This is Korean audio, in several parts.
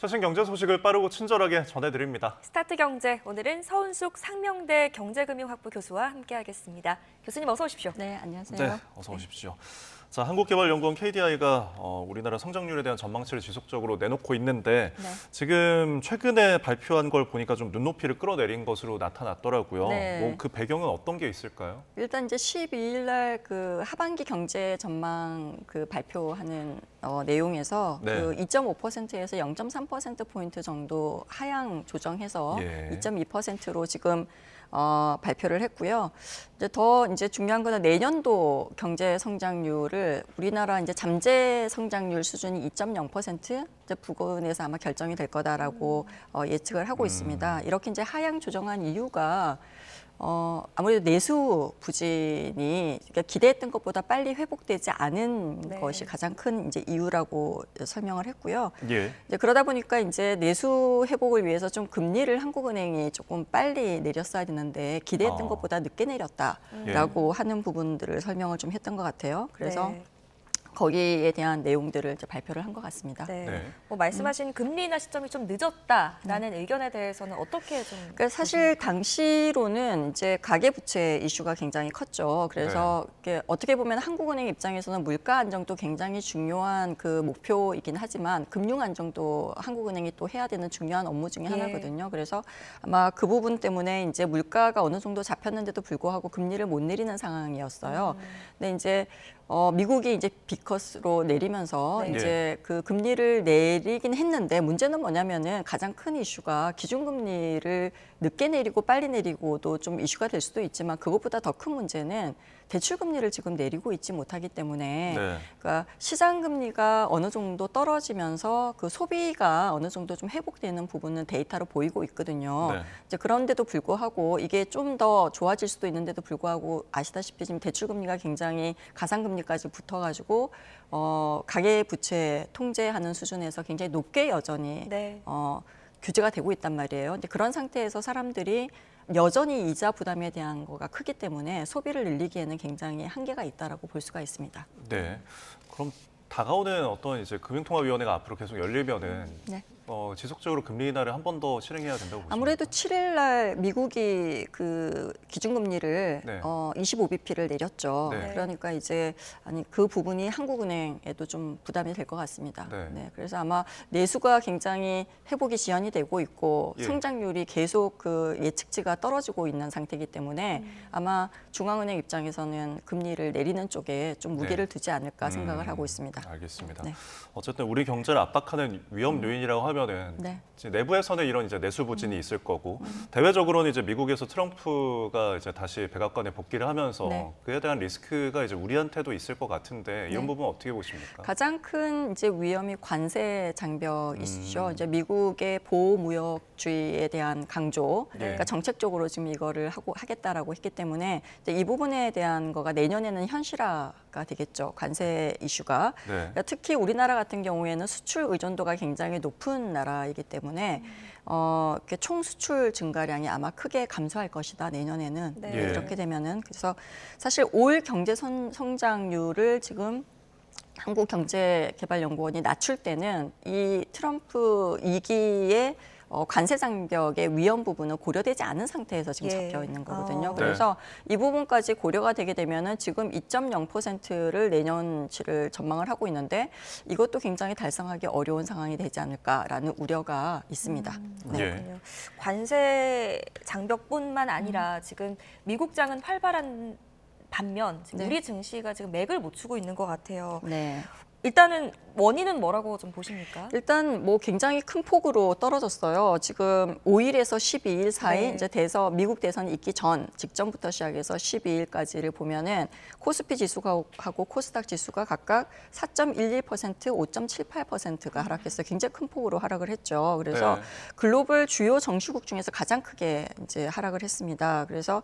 최신 경제 소식을 빠르고 친절하게 전해드립니다. 스타트 경제, 오늘은 서은숙 상명대 경제금융학부 교수와 함께하겠습니다. 교수님 어서 오십시오. 네, 안녕하세요. 네, 어서 오십시오. 자, 한국개발연구원 KDI가 우리나라 성장률에 대한 전망치를 지속적으로 내놓고 있는데 네. 지금 최근에 발표한 걸 보니까 좀 눈높이를 끌어내린 것으로 나타났더라고요. 네. 뭐 그 배경은 어떤 게 있을까요? 일단 이제 12일 날 그 하반기 경제 전망 그 발표하는 내용에서 네. 그 2.5%에서 0.3% 포인트 정도 하향 조정해서 예. 2.2%로 지금 발표를 했고요. 이제 중요한 거는 내년도 경제 성장률을 우리나라 이제 잠재 성장률 수준이 2.0% 이제 부근에서 아마 결정이 될 거다라고 예측을 하고 있습니다. 이렇게 이제 하향 조정한 이유가 아무래도 내수 부진이 그러니까 기대했던 것보다 빨리 회복되지 않은 네. 것이 가장 큰 이제 이유라고 설명을 했고요. 예. 이제 그러다 보니까 이제 내수 회복을 위해서 좀 금리를 한국은행이 조금 빨리 내렸어야 되는데 기대했던 것보다 늦게 내렸다라고 하는 부분들을 설명을 좀 했던 것 같아요. 그래서 네. 거기에 대한 내용들을 이제 발표를 한 것 같습니다. 네. 네. 뭐 말씀하신 금리 인하 시점이 좀 늦었다라는 의견에 대해서는 어떻게 좀? 그러니까 사실 당시로는 이제 가계부채 이슈가 굉장히 컸죠. 그래서 이게 어떻게 보면 한국은행 입장에서는 물가 안정도 굉장히 중요한 그 목표이긴 하지만 금융 안정도 한국은행이 또 해야 되는 중요한 업무 중에 하나거든요. 그래서 아마 그 부분 때문에 이제 물가가 어느 정도 잡혔는데도 불구하고 금리를 못 내리는 상황이었어요. 근데 이제 미국이 이제 비커스로 내리면서 네. 이제 그 금리를 내리긴 했는데 문제는 뭐냐면은 가장 큰 이슈가 기준금리를 늦게 내리고 빨리 내리고도 좀 이슈가 될 수도 있지만 그것보다 더 큰 문제는 대출금리를 지금 내리고 있지 못하기 때문에 네. 그러니까 시장금리가 어느 정도 떨어지면서 그 소비가 어느 정도 좀 회복되는 부분은 데이터로 보이고 있거든요. 네. 이제 그런데도 불구하고 이게 좀 더 좋아질 수도 있는데도 불구하고 아시다시피 지금 대출금리가 굉장히 가상금리까지 붙어가지고 가계부채 통제하는 수준에서 굉장히 높게 여전히 네. 규제가 되고 있단 말이에요. 근데 그런 상태에서 사람들이 여전히 이자 부담에 대한 거가 크기 때문에 소비를 늘리기에는 굉장히 한계가 있다라고 볼 수가 있습니다. 네. 그럼 다가오는 어떤 이제 금융통화위원회가 앞으로 계속 열리면은 네. 지속적으로 금리 인하를 한 번 더 실행해야 된다고 보십니까? 아무래도 7일 날 미국이 그 기준금리를 네. 25bp를 내렸죠. 네. 그러니까 이제 그 부분이 한국은행에도 좀 부담이 될 것 같습니다. 네. 그래서 아마 내수가 굉장히 회복이 지연이 되고 있고 예. 성장률이 계속 그 예측치가 떨어지고 있는 상태이기 때문에 아마 중앙은행 입장에서는 금리를 내리는 쪽에 좀 무게를 두지 않을까 생각을 하고 있습니다. 알겠습니다. 네. 어쨌든 우리 경제를 압박하는 위험 요인이라고 하면은 네. 이제 내부에서는 이런 이제 내수 부진이 있을 거고 대외적으로는 이제 미국에서 트럼프가 이제 다시 백악관에 복귀를 하면서 네. 그에 대한 리스크가 이제 우리한테도 있을 것 같은데 이런 네. 부분 어떻게 보십니까? 가장 큰 이제 위험이 관세 장벽 이슈죠. 이제 미국의 보호무역주의에 대한 강조, 그러니까 정책적으로 지금 이거를 하겠다라고 했기 때문에 이제 이 부분에 대한 거가 내년에는 현실화가 되겠죠. 관세 이슈가. 네. 그러니까 특히 우리나라 같은 경우에는 수출 의존도가 굉장히 높은 나라이기 때문에 이렇게 총 수출 증가량이 아마 크게 감소할 것이다 내년에는. 네. 예. 이렇게 되면은 그래서 사실 올 경제 성장률을 지금 한국경제개발연구원이 낮출 때는 이 트럼프 2기의 관세 장벽의 위험 부분은 고려되지 않은 상태에서 지금 예. 잡혀 있는 거거든요. 네. 그래서 이 부분까지 고려가 되게 되면은 지금 2.0%를 내년치를 전망을 하고 있는데 이것도 굉장히 달성하기 어려운 상황이 되지 않을까라는 우려가 있습니다. 네. 예. 그렇군요. 관세 장벽뿐만 아니라 지금 미국장은 활발한 반면 지금 네. 우리 증시가 지금 맥을 못 추고 있는 것 같아요. 네. 일단은 원인은 뭐라고 좀 보십니까? 일단 뭐 굉장히 큰 폭으로 떨어졌어요. 지금 5일에서 12일 사이 네. 이제 미국 대선이 있기 직전부터 시작해서 12일까지를 보면은 코스피 지수하고 코스닥 지수가 각각 4.11%, 5.78%가 하락했어요. 굉장히 큰 폭으로 하락을 했죠. 그래서 네. 글로벌 주요 정시국 중에서 가장 크게 이제 하락을 했습니다. 그래서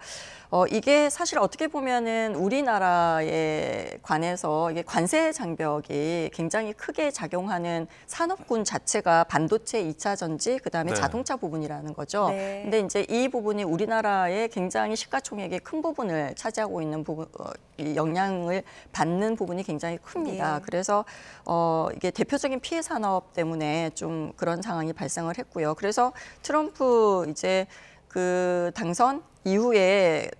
이게 사실 어떻게 보면은 우리나라에 관해서 이게 관세 장벽이 굉장히 크게 작용하는 산업군 자체가 반도체 2차 전지, 그다음에 네. 자동차 부분이라는 거죠. 네. 근데 이제 이 부분이 우리나라의 굉장히 시가총액의 큰 부분을 차지하고 있는 부분, 이 영향을 받는 부분이 굉장히 큽니다. 예. 그래서 이게 대표적인 피해 산업 때문에 좀 그런 상황이 발생을 했고요. 그래서 트럼프 이제 그 당선 이후에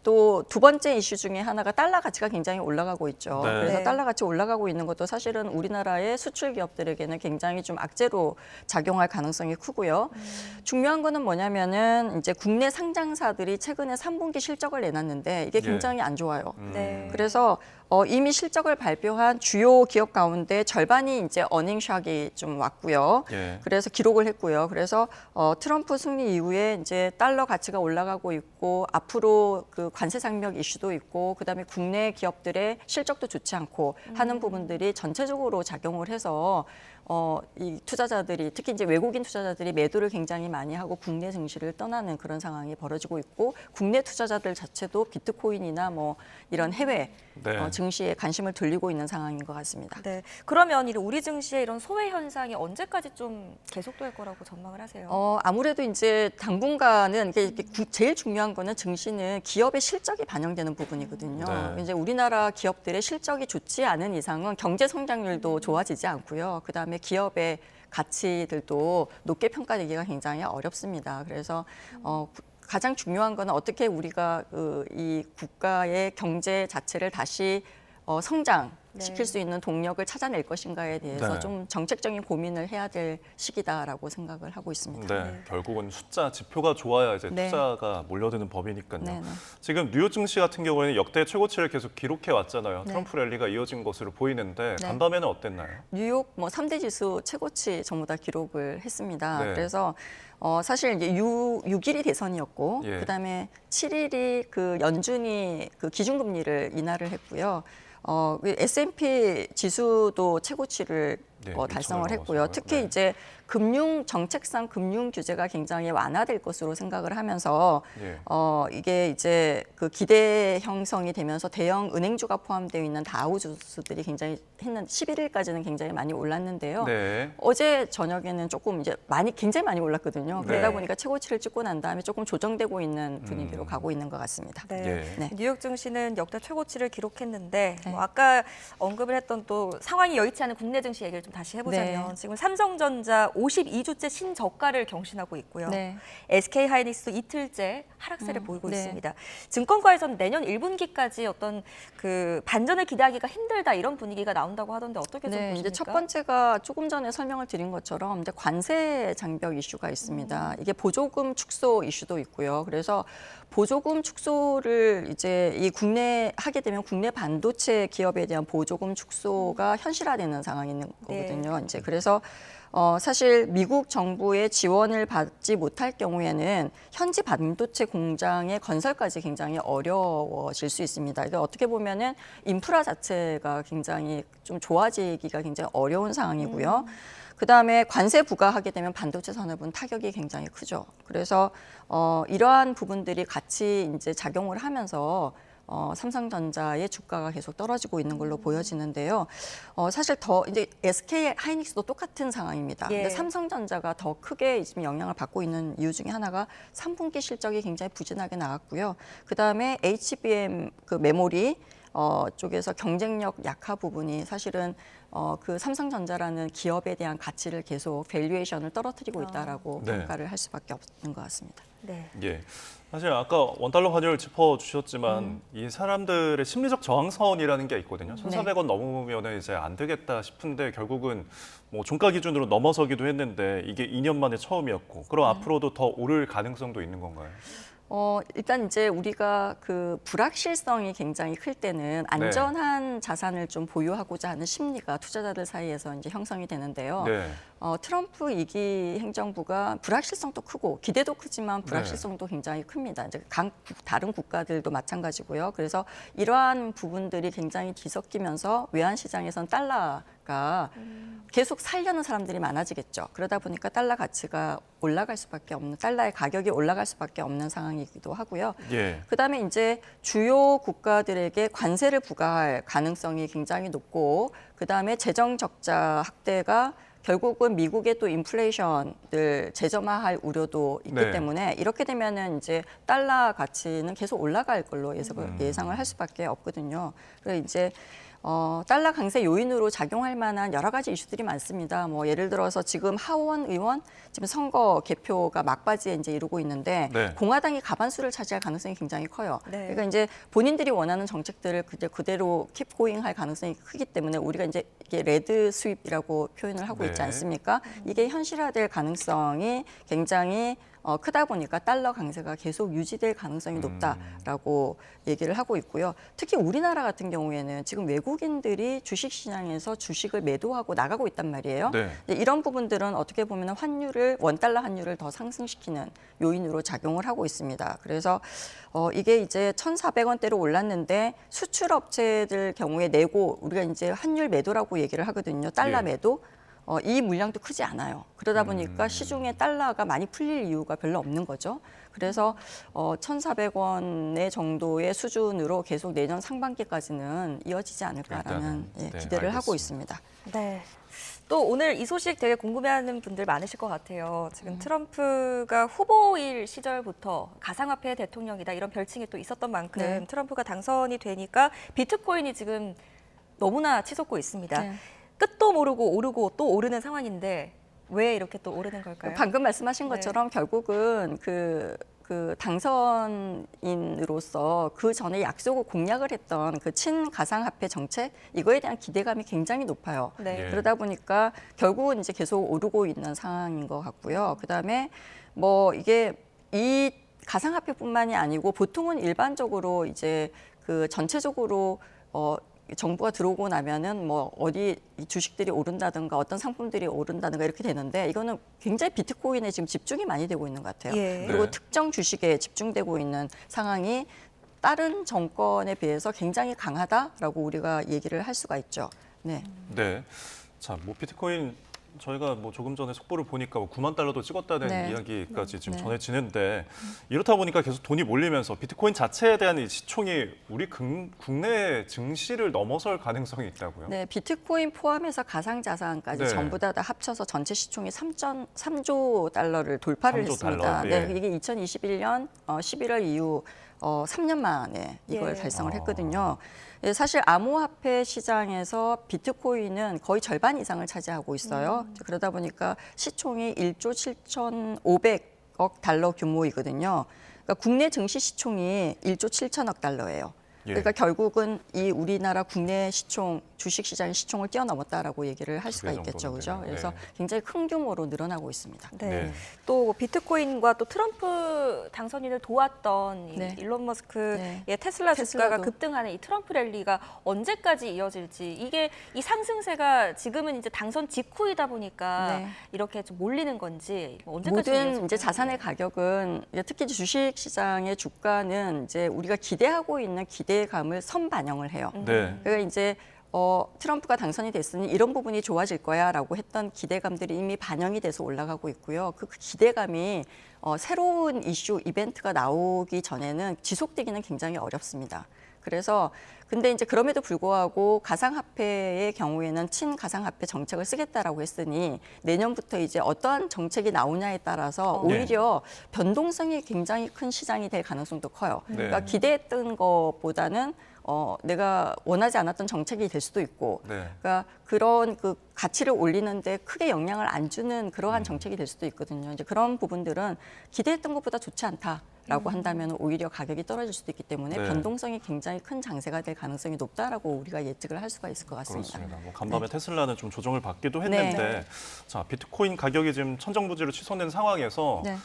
또 두 번째 이슈 중에 하나가 달러 가치가 굉장히 올라가고 있죠. 네. 그래서 네. 달러 가치 올라가고 있는 것도 사실은 우리나라의 수출 기업들에게는 굉장히 좀 악재로 작용할 가능성이 크고요. 중요한 거는 뭐냐면은 이제 국내 상장사들이 최근에 3분기 실적을 내놨는데 이게 예. 굉장히 안 좋아요. 네. 그래서 이미 실적을 발표한 주요 기업 가운데 절반이 이제 어닝샥이 좀 왔고요. 예. 그래서 기록을 했고요. 그래서 트럼프 승리 이후에 이제 달러 가치가 올라가고 있고 앞으로 그 관세 장벽 이슈도 있고 그다음에 국내 기업들의 실적도 좋지 않고 하는 부분들이 전체적으로 작용을 해서 이 투자자들이 특히 이제 외국인 투자자들이 매도를 굉장히 많이 하고 국내 증시를 떠나는 그런 상황이 벌어지고 있고 국내 투자자들 자체도 비트코인이나 뭐 이런 해외 네. 증시에 관심을 돌리고 있는 상황인 것 같습니다. 네. 그러면 우리 증시의 이런 소외 현상이 언제까지 좀 계속될 거라고 전망을 하세요? 아무래도 이제 당분간은 이게 제일 중요한 거는 증시는 기업의 실적이 반영되는 부분이거든요. 네. 이제 우리나라 기업들의 실적이 좋지 않은 이상은 경제 성장률도 좋아지지 않고요. 그다음에 기업의 가치들도 높게 평가되기가 굉장히 어렵습니다. 그래서 가장 중요한 거는 어떻게 우리가 이 국가의 경제 자체를 다시 성장시킬 네. 수 있는 동력을 찾아낼 것인가에 대해서 네. 좀 정책적인 고민을 해야 될 시기다라고 생각을 하고 있습니다. 네, 결국은 숫자 지표가 좋아야 이제 네. 투자가 몰려드는 법이니까요. 네, 네. 지금 뉴욕 증시 같은 경우에는 역대 최고치를 계속 기록해 왔잖아요. 네. 트럼프 랠리가 이어진 것으로 보이는데 네. 간밤에는 어땠나요? 뉴욕 3대 지수 최고치 전부 다 기록을 했습니다. 네. 그래서 사실 이제 6일이 대선이었고 예. 그다음에 7일이 그 연준이 그 기준금리를 인하를 했고요. S&P 지수도 최고치를 네, 달성을 1,000을 했고요. 넘어서고요. 특히 네. 이제 금융 정책상 금융 규제가 굉장히 완화될 것으로 생각을 하면서 예. 이게 이제 그 기대 형성이 되면서 대형 은행주가 포함되어 있는 다우 지수들이 굉장히 11일까지는 굉장히 많이 올랐는데요. 네. 어제 저녁에는 조금 이제 굉장히 많이 올랐거든요. 그러다 네. 보니까 최고치를 찍고 난 다음에 조금 조정되고 있는 분위기로 가고 있는 것 같습니다. 네. 예. 네. 뉴욕 증시는 역대 최고치를 기록했는데 네. 뭐 아까 언급을 했던 또 상황이 여의치 않은 국내 증시 얘기를 좀 다시 해보자면 네. 지금 삼성전자 52주째 신저가를 경신하고 있고요. 네. SK하이닉스도 이틀째 하락세를 보이고 네. 있습니다. 증권가에서는 내년 1분기까지 어떤 그 반전을 기대하기가 힘들다 이런 분위기가 나온다고 하던데 어떻게 좀 네, 보십니까? 이제 첫 번째가 조금 전에 설명을 드린 것처럼 이제 관세 장벽 이슈가 있습니다. 이게 보조금 축소 이슈도 있고요. 그래서 보조금 축소를 이제 이 국내 하게 되면 국내 반도체 기업에 대한 보조금 축소가 현실화되는 상황이 있는 거거든요. 네. 이제 그래서 사실 미국 정부의 지원을 받지 못할 경우에는 현지 반도체 공장의 건설까지 굉장히 어려워질 수 있습니다. 이게 어떻게 보면은 인프라 자체가 굉장히 좀 좋아지기가 굉장히 어려운 상황이고요. 그다음에 관세 부과하게 되면 반도체 산업은 타격이 굉장히 크죠. 그래서 이러한 부분들이 같이 이제 작용을 하면서 삼성전자의 주가가 계속 떨어지고 있는 걸로 보여지는데요. 사실 더 이제 SK 하이닉스도 똑같은 상황입니다. 예. 근데 삼성전자가 더 크게 지금 영향을 받고 있는 이유 중에 하나가 3분기 실적이 굉장히 부진하게 나왔고요. 그다음에 HBM 그 메모리 쪽에서 경쟁력 약화 부분이 사실은 그 삼성전자라는 기업에 대한 가치를 계속 밸류에이션을 떨어뜨리고 있다라고 네. 평가를 할 수밖에 없는 것 같습니다. 네. 예. 사실 아까 원달러 환율 짚어주셨지만 이 사람들의 심리적 저항선이라는 게 있거든요. 1,400원 넘으면 이제 안 되겠다 싶은데 결국은 뭐 종가 기준으로 넘어서기도 했는데 이게 2년 만에 처음이었고 그럼 앞으로도 더 오를 가능성도 있는 건가요? 일단 이제 우리가 그 불확실성이 굉장히 클 때는 안전한 자산을 좀 보유하고자 하는 심리가 투자자들 사이에서 이제 형성이 되는데요. 네. 트럼프 2기 행정부가 불확실성도 크고 기대도 크지만 불확실성도 굉장히 큽니다. 이제 다른 국가들도 마찬가지고요. 그래서 이러한 부분들이 굉장히 뒤섞이면서 외환 시장에선 달러가 계속 살려는 사람들이 많아지겠죠. 그러다 보니까 달러 가치가 올라갈 수밖에 없는, 달러의 가격이 올라갈 수밖에 없는 상황이기도 하고요. 예. 그다음에 이제 주요 국가들에게 관세를 부과할 가능성이 굉장히 높고, 그다음에 재정 적자 확대가 결국은 미국의 또 인플레이션을 재점화할 우려도 있기 네. 때문에 이렇게 되면은 이제 달러 가치는 계속 올라갈 걸로 예상을 할 수밖에 없거든요. 그래서 이제 달러 강세 요인으로 작용할 만한 여러 가지 이슈들이 많습니다. 뭐 예를 들어서 지금 하원 의원 지금 선거 개표가 막바지에 이제 이루고 있는데 네. 공화당이 과반수를 차지할 가능성이 굉장히 커요. 네. 그러니까 이제 본인들이 원하는 정책들을 그대로 킵 고잉할 가능성이 크기 때문에 우리가 이제 이게 레드 스윕이라고 표현을 하고 있지 네. 않습니까? 이게 현실화될 가능성이 굉장히 크다 보니까 달러 강세가 계속 유지될 가능성이 높다라고 얘기를 하고 있고요. 특히 우리나라 같은 경우에는 지금 외국인들이 주식시장에서 주식을 매도하고 나가고 있단 말이에요. 네. 이런 부분들은 어떻게 보면 원달러 환율을 더 상승시키는 요인으로 작용을 하고 있습니다. 그래서 이게 이제 1,400원대로 올랐는데 수출 업체들 경우에 내고 우리가 이제 환율 매도라고 얘기를 하거든요. 달러 예. 매도. 이 물량도 크지 않아요. 그러다 보니까 시중에 달러가 많이 풀릴 이유가 별로 없는 거죠. 그래서 1,400원의 정도의 수준으로 계속 내년 상반기까지는 이어지지 않을까라는 일단은, 네, 기대를 하고 알겠습니다. 있습니다. 네. 또 오늘 이 소식 되게 궁금해하는 분들 많으실 것 같아요. 지금 트럼프가 후보일 시절부터 가상화폐 대통령이다 이런 별칭이 또 있었던 만큼 네. 트럼프가 당선이 되니까 비트코인이 지금 너무나 치솟고 있습니다. 네. 끝도 모르고 오르고 또 오르는 상황인데 왜 이렇게 또 오르는 걸까요? 방금 말씀하신 네. 것처럼 결국은 그 당선인으로서 그 전에 약속을 공약을 했던 그 친가상화폐 정책 이거에 대한 기대감이 굉장히 높아요. 네. 예. 그러다 보니까 결국은 이제 계속 오르고 있는 상황인 것 같고요. 그다음에 뭐 이게 이 가상화폐뿐만이 아니고 보통은 일반적으로 이제 그 전체적으로 정부가 들어오고 나면은 뭐 어디 주식들이 오른다든가 어떤 상품들이 오른다든가 이렇게 되는데 이거는 굉장히 비트코인에 지금 집중이 많이 되고 있는 것 같아요. 예. 그리고 네. 특정 주식에 집중되고 있는 상황이 다른 정권에 비해서 굉장히 강하다라고 우리가 얘기를 할 수가 있죠. 네. 네. 자, 뭐 비트코인 저희가 뭐 조금 전에 속보를 보니까 뭐 9만 달러도 찍었다는 네. 이야기까지 지금 네. 전해지는데 이렇다 보니까 계속 돈이 몰리면서 비트코인 자체에 대한 이 시총이 우리 국내 증시를 넘어설 가능성이 있다고요? 네, 비트코인 포함해서 가상자산까지 네. 전부 다 합쳐서 전체 시총이 3조 달러를 돌파를 3조 했습니다. 달러, 네, 예. 이게 2021년 11월 이후 3년 만에 이걸 예. 달성을 했거든요. 예, 사실 암호화폐 시장에서 비트코인은 거의 절반 이상을 차지하고 있어요. 그러다 보니까 시총이 1조 7,500억 달러 규모이거든요. 그러니까 국내 증시 시총이 1조 7천억 달러예요. 예. 그러니까 결국은 이 우리나라 국내 시총, 주식 시장의 시총을 뛰어넘었다라고 얘기를 할 수가 두 배 있겠죠, 정도는 그죠? 되네요. 그래서 네. 굉장히 큰 규모로 늘어나고 있습니다. 네. 네. 또 비트코인과 또 트럼프 당선인을 도왔던 이 네. 일론 머스크의 네. 테슬라 주가가 테슬라도. 급등하는 이 트럼프 랠리가 언제까지 이어질지 이게 이 상승세가 지금은 이제 당선 직후이다 보니까 네. 이렇게 좀 몰리는 건지 언제까지 모든 이어질까요? 이제 자산의 가격은 이제 특히 주식 시장의 주가는 이제 우리가 기대하고 있는 기대감을 선반영을 해요. 네. 그러니까 이제 트럼프가 당선이 됐으니 이런 부분이 좋아질 거야라고 했던 기대감들이 이미 반영이 돼서 올라가고 있고요. 그 기대감이 새로운 이슈, 이벤트가 나오기 전에는 지속되기는 굉장히 어렵습니다. 그래서 근데 이제 그럼에도 불구하고 가상화폐의 경우에는 친가상화폐 정책을 쓰겠다라고 했으니 내년부터 이제 어떠한 정책이 나오냐에 따라서 오히려 변동성이 굉장히 큰 시장이 될 가능성도 커요. 네. 그러니까 기대했던 것보다는 내가 원하지 않았던 정책이 될 수도 있고, 네. 그러니까 그런 그 가치를 올리는데 크게 영향을 안 주는 그러한 정책이 될 수도 있거든요. 이제 그런 부분들은 기대했던 것보다 좋지 않다라고 한다면 오히려 가격이 떨어질 수도 있기 때문에 네. 변동성이 굉장히 큰 장세가 될 가능성이 높다라고 우리가 예측을 할 수가 있을 것 같습니다. 그렇습니다. 뭐 간밤에 테슬라는 좀 조정을 받기도 했는데 네. 자 비트코인 가격이 지금 천정부지로 치솟는 상황에서 네.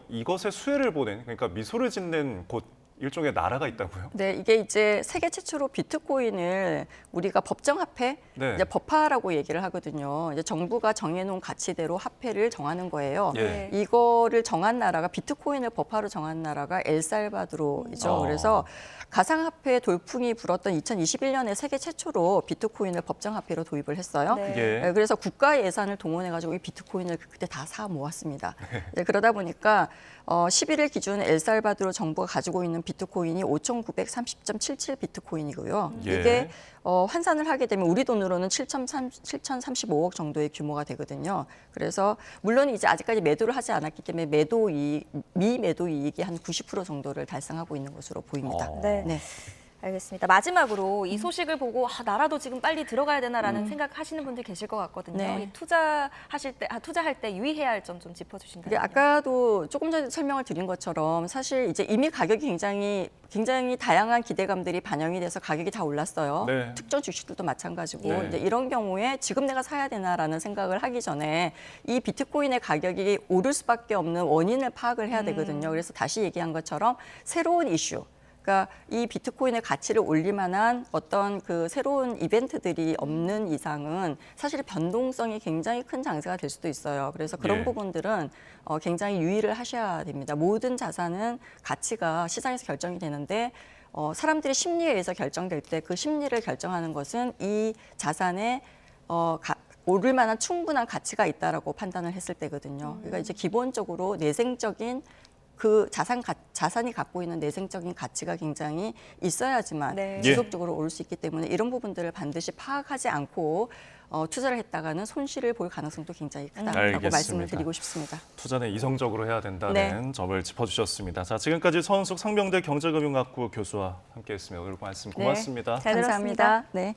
이것의 수혜를 보는 그러니까 미소를 짓는 곳 일종의 나라가 있다고요? 네, 이게 이제 세계 최초로 비트코인을 우리가 법정화폐, 네. 이제 법화라고 얘기를 하거든요. 이제 정부가 정해놓은 가치대로 화폐를 정하는 거예요. 예. 이거를 정한 나라가 비트코인을 법화로 정한 나라가 엘살바도르죠. 그래서 가상화폐 돌풍이 불었던 2021년에 세계 최초로 비트코인을 법정화폐로 도입을 했어요. 네. 예. 네, 그래서 국가 예산을 동원해가지고 이 비트코인을 그때 다 사 모았습니다. 네, 그러다 보니까 11일 기준 엘살바도르 정부가 가지고 있는 비트코인이 5,930.77 비트코인이고요. 예. 이게 환산을 하게 되면 우리 돈으로는 7,035억 정도의 규모가 되거든요. 그래서 물론 이제 아직까지 매도를 하지 않았기 때문에 미매도 이익이 한 90% 정도를 달성하고 있는 것으로 보입니다. 네. 네. 알겠습니다. 마지막으로 이 소식을 보고 나라도 지금 빨리 들어가야 되나라는 생각하시는 분들 계실 것 같거든요. 네. 이 투자할 때 유의해야 할 점 좀 이게 짚어주신다면요. 아까도 조금 전에 설명을 드린 것처럼 사실 이제 이미 가격이 굉장히 다양한 기대감들이 반영이 돼서 가격이 다 올랐어요. 네. 특정 주식들도 마찬가지고 네. 이제 이런 경우에 지금 내가 사야 되나라는 생각을 하기 전에 이 비트코인의 가격이 오를 수밖에 없는 원인을 파악을 해야 되거든요. 그래서 다시 얘기한 것처럼 새로운 이슈. 그러니까 이 비트코인의 가치를 올릴 만한 어떤 그 새로운 이벤트들이 없는 이상은 사실 변동성이 굉장히 큰 장세가 될 수도 있어요. 그래서 그런 예. 부분들은 굉장히 유의를 하셔야 됩니다. 모든 자산은 가치가 시장에서 결정이 되는데 사람들의 심리에 의해서 결정될 때 그 심리를 결정하는 것은 이 자산의 오를 만한 충분한 가치가 있다라고 판단을 했을 때거든요. 그러니까 이제 기본적으로 내생적인 그 자산이 갖고 있는 내생적인 가치가 굉장히 있어야지만 네. 지속적으로 오를 수 있기 때문에 이런 부분들을 반드시 파악하지 않고 투자를 했다가는 손실을 볼 가능성도 굉장히 크다라고 알겠습니다. 말씀을 드리고 싶습니다. 투자는 이성적으로 해야 된다는 네. 점을 짚어주셨습니다. 자, 지금까지 서은숙 상명대 경제금융학부 교수와 함께했습니다. 오늘 말씀 고맙습니다. 잘 감사합니다. 들었습니다. 네.